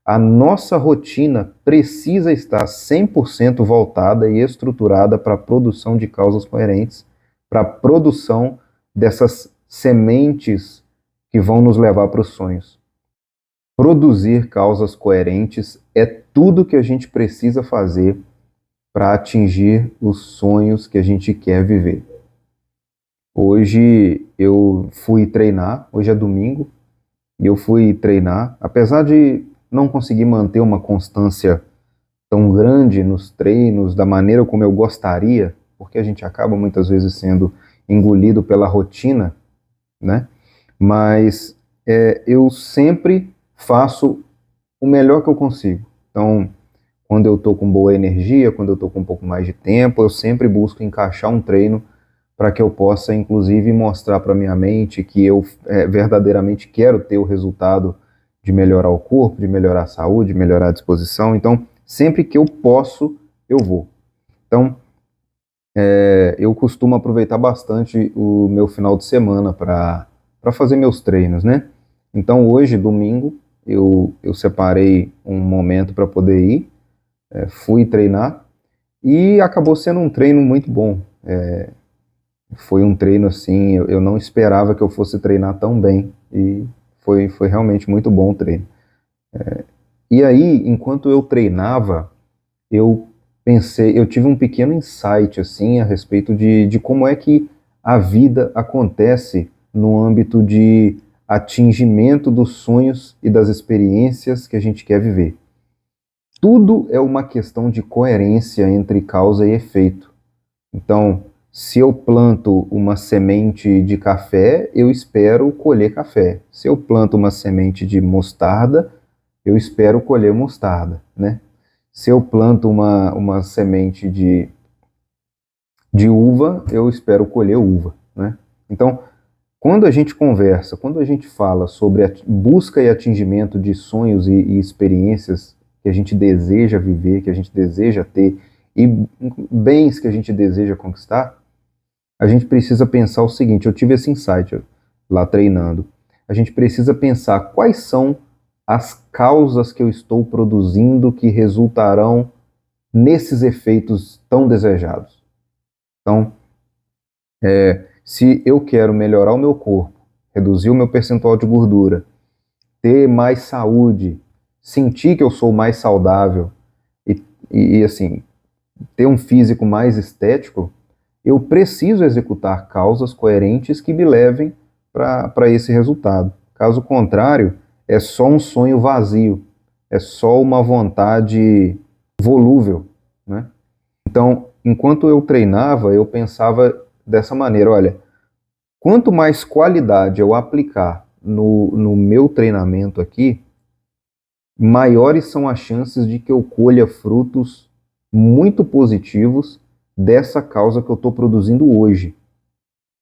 a nossa rotina precisa estar 100% voltada e estruturada para a produção de causas coerentes, para a produção dessas sementes que vão nos levar para os sonhos. Produzir causas coerentes é tudo que a gente precisa fazer para atingir os sonhos que a gente quer viver. Hoje eu fui treinar, hoje é domingo, e eu fui treinar, apesar de não conseguir manter uma constância tão grande nos treinos, da maneira como eu gostaria, porque a gente acaba muitas vezes sendo engolido pela rotina, né? Mas eu sempre faço o melhor que eu consigo. Então, quando eu estou com boa energia, quando eu estou com um pouco mais de tempo, eu sempre busco encaixar um treino para que eu possa, inclusive, mostrar para minha mente que eu verdadeiramente quero ter o resultado de melhorar o corpo, de melhorar a saúde, de melhorar a disposição. Então, sempre que eu posso, eu vou. Então, eu costumo aproveitar bastante o meu final de semana para fazer meus treinos, né? Então, hoje, domingo, eu separei um momento para poder ir, fui treinar e acabou sendo um treino muito bom. Foi um treino assim, eu não esperava que eu fosse treinar tão bem e foi realmente muito bom o treino. E aí, enquanto eu treinava, eu pensei, eu tive um pequeno insight assim a respeito de como é que a vida acontece no âmbito de atingimento dos sonhos e das experiências que a gente quer viver. Tudo é uma questão de coerência entre causa e efeito. Então, se eu planto uma semente de café, eu espero colher café. Se eu planto uma semente de mostarda, eu espero colher mostarda, né? Se eu planto uma semente de uva, eu espero colher uva, né? Então, quando a gente conversa, quando a gente fala sobre a busca e atingimento de sonhos e experiências que a gente deseja viver, que a gente deseja ter, e bens que a gente deseja conquistar, a gente precisa pensar o seguinte, eu tive esse insight lá treinando, a gente precisa pensar quais são as causas que eu estou produzindo que resultarão nesses efeitos tão desejados. Então, se eu quero melhorar o meu corpo, reduzir o meu percentual de gordura, ter mais saúde, sentir que eu sou mais saudável e assim, ter um físico mais estético, eu preciso executar causas coerentes que me levem para esse resultado. Caso contrário, é só um sonho vazio, é só uma vontade volúvel, né? Então, enquanto eu treinava, eu pensava dessa maneira, olha, quanto mais qualidade eu aplicar no meu treinamento aqui, maiores são as chances de que eu colha frutos muito positivos dessa causa que eu estou produzindo hoje.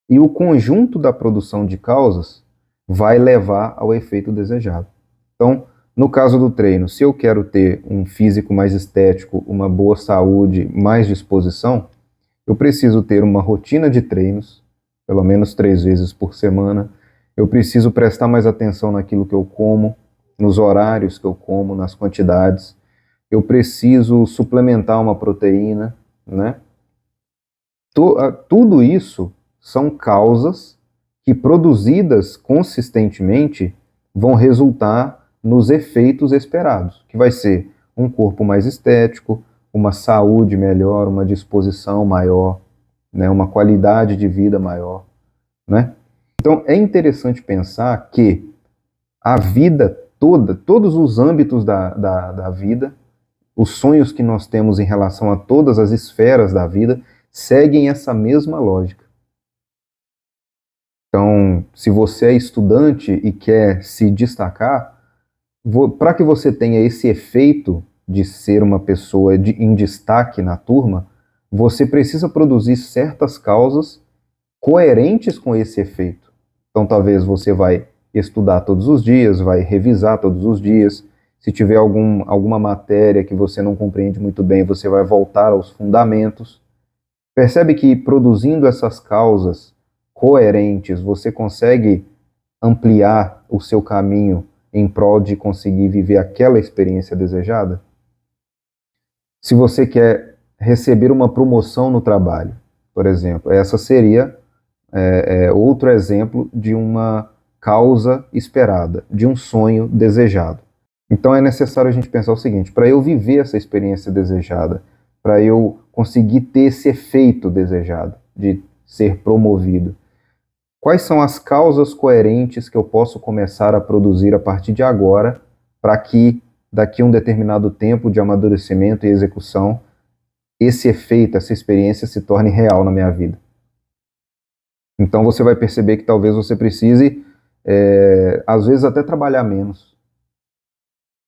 E o conjunto da produção de causas vai levar ao efeito desejado. Então, no caso do treino, se eu quero ter um físico mais estético, uma boa saúde, mais disposição, eu preciso ter uma rotina de treinos, pelo menos 3 vezes por semana. Eu preciso prestar mais atenção naquilo que eu como, nos horários que eu como, nas quantidades. Eu preciso suplementar uma proteína, né? Tudo isso são causas que, produzidas consistentemente, vão resultar nos efeitos esperados, que vai ser um corpo mais estético, uma saúde melhor, uma disposição maior, né, uma qualidade de vida maior, né? Então é interessante pensar que a vida toda, todos os âmbitos da vida, os sonhos que nós temos em relação a todas as esferas da vida, seguem essa mesma lógica. Então, se você é estudante e quer se destacar, para que você tenha esse efeito de ser uma pessoa em destaque na turma, você precisa produzir certas causas coerentes com esse efeito. Então, talvez você vai estudar todos os dias, vai revisar todos os dias. Se tiver alguma matéria que você não compreende muito bem, você vai voltar aos fundamentos. Percebe que produzindo essas causas coerentes, você consegue ampliar o seu caminho em prol de conseguir viver aquela experiência desejada? Se você quer receber uma promoção no trabalho, por exemplo, essa seria outro exemplo de uma causa esperada, de um sonho desejado. Então é necessário a gente pensar o seguinte: para eu viver essa experiência desejada, para eu conseguir ter esse efeito desejado de ser promovido, quais são as causas coerentes que eu posso começar a produzir a partir de agora, para que daqui a um determinado tempo de amadurecimento e execução, esse efeito, essa experiência se torne real na minha vida? Então você vai perceber que talvez você precise, às vezes, até trabalhar menos,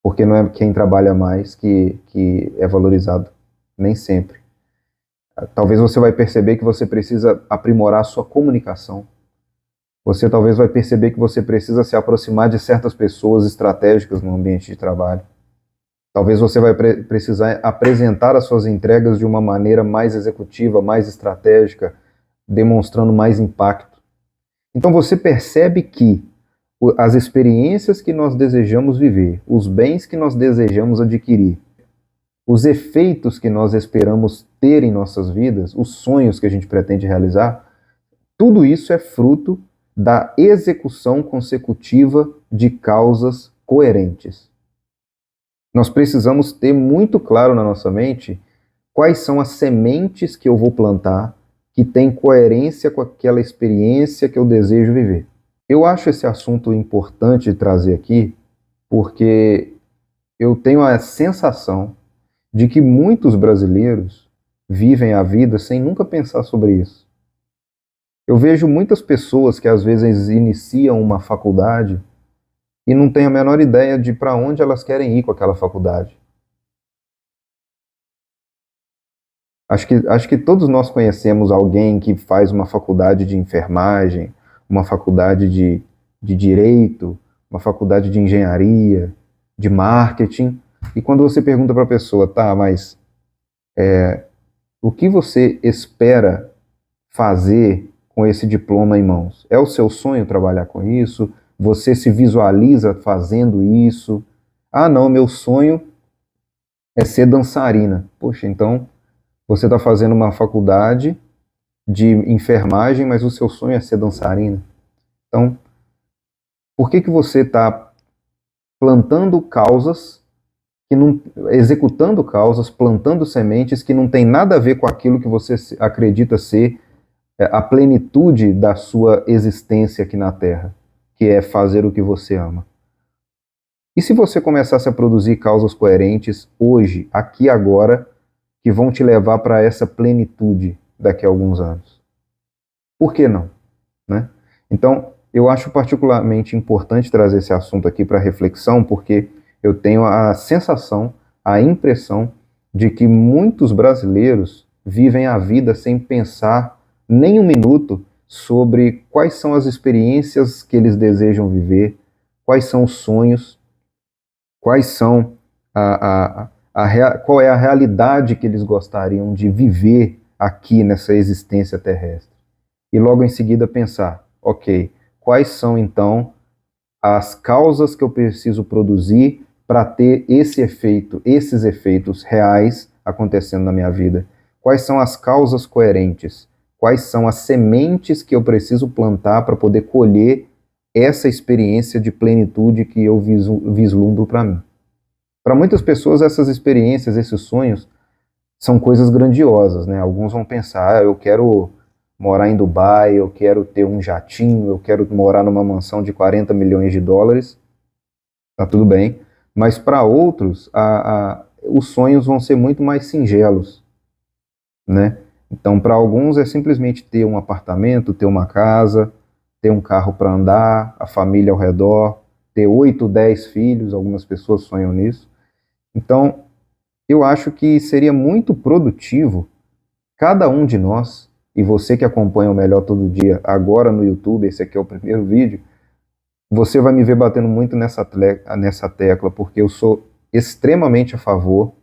porque não é quem trabalha mais que é valorizado, nem sempre. Talvez você vai perceber que você precisa aprimorar a sua comunicação. Você talvez vai perceber que você precisa se aproximar de certas pessoas estratégicas no ambiente de trabalho. Talvez você vai precisar apresentar as suas entregas de uma maneira mais executiva, mais estratégica, demonstrando mais impacto. Então você percebe que as experiências que nós desejamos viver, os bens que nós desejamos adquirir, os efeitos que nós esperamos ter em nossas vidas, os sonhos que a gente pretende realizar, tudo isso é fruto da execução consecutiva de causas coerentes. Nós precisamos ter muito claro na nossa mente quais são as sementes que eu vou plantar que têm coerência com aquela experiência que eu desejo viver. Eu acho esse assunto importante de trazer aqui porque eu tenho a sensação de que muitos brasileiros vivem a vida sem nunca pensar sobre isso. Eu vejo muitas pessoas que às vezes iniciam uma faculdade e não têm a menor ideia de para onde elas querem ir com aquela faculdade. Acho que todos nós conhecemos alguém que faz uma faculdade de enfermagem, uma faculdade de direito, uma faculdade de engenharia, de marketing, e quando você pergunta para a pessoa, tá, mas o que você espera fazer com esse diploma em mãos? É o seu sonho trabalhar com isso? Você se visualiza fazendo isso? Ah, não, meu sonho é ser dançarina. Poxa, então você está fazendo uma faculdade de enfermagem, mas o seu sonho é ser dançarina. Então, por que você está plantando causas, executando causas, plantando sementes que não tem nada a ver com aquilo que você acredita ser a plenitude da sua existência aqui na Terra, que é fazer o que você ama? E se você começasse a produzir causas coerentes hoje, aqui agora, que vão te levar para essa plenitude daqui a alguns anos? Por que não? Né? Então, eu acho particularmente importante trazer esse assunto aqui para reflexão, porque eu tenho a sensação, a impressão de que muitos brasileiros vivem a vida sem pensar nem um minuto sobre quais são as experiências que eles desejam viver, quais são os sonhos, quais são qual é a realidade que eles gostariam de viver aqui nessa existência terrestre. E logo em seguida pensar, ok, quais são então as causas que eu preciso produzir para ter esse efeito, esses efeitos reais acontecendo na minha vida? Quais são as causas coerentes? Quais são as sementes que eu preciso plantar para poder colher essa experiência de plenitude que eu vislumbro para mim? Para muitas pessoas, essas experiências, esses sonhos, são coisas grandiosas, né? Alguns vão pensar, eu quero morar em Dubai, eu quero ter um jatinho, eu quero morar numa mansão de 40 milhões de dólares, tá tudo bem. Mas para outros, os sonhos vão ser muito mais singelos, né? Então, para alguns é simplesmente ter um apartamento, ter uma casa, ter um carro para andar, a família ao redor, ter 8, 10 filhos, algumas pessoas sonham nisso. Então, eu acho que seria muito produtivo cada um de nós, e você que acompanha o Melhor Todo Dia agora no YouTube, esse aqui é o primeiro vídeo, você vai me ver batendo muito nessa tecla, porque eu sou extremamente a favor,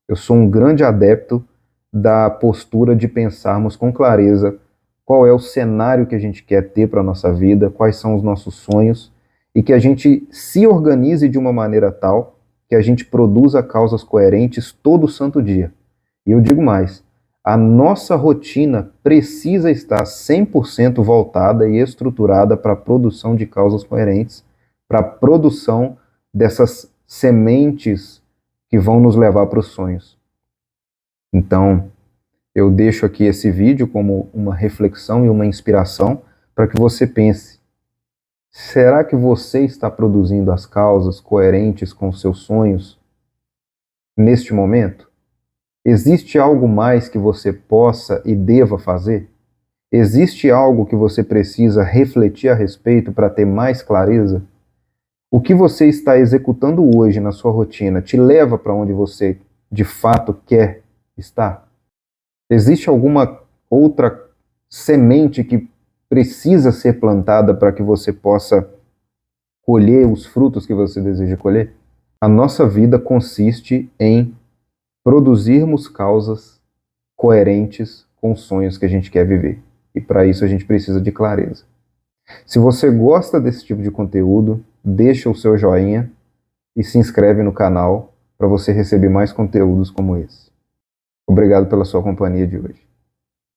eu sou um grande adepto da postura de pensarmos com clareza qual é o cenário que a gente quer ter para a nossa vida, quais são os nossos sonhos, e que a gente se organize de uma maneira tal que a gente produza causas coerentes todo santo dia. E eu digo mais, a nossa rotina precisa estar 100% voltada e estruturada para a produção de causas coerentes, para a produção dessas sementes que vão nos levar para os sonhos. Então, eu deixo aqui esse vídeo como uma reflexão e uma inspiração para que você pense: será que você está produzindo as causas coerentes com os seus sonhos neste momento? Existe algo mais que você possa e deva fazer? Existe algo que você precisa refletir a respeito para ter mais clareza? O que você está executando hoje na sua rotina te leva para onde você de fato quer estar? Existe alguma outra semente que precisa ser plantada para que você possa colher os frutos que você deseja colher? A nossa vida consiste em produzirmos causas coerentes com os sonhos que a gente quer viver. E para isso a gente precisa de clareza. Se você gosta desse tipo de conteúdo, deixa o seu joinha e se inscreve no canal para você receber mais conteúdos como esse. Obrigado pela sua companhia de hoje.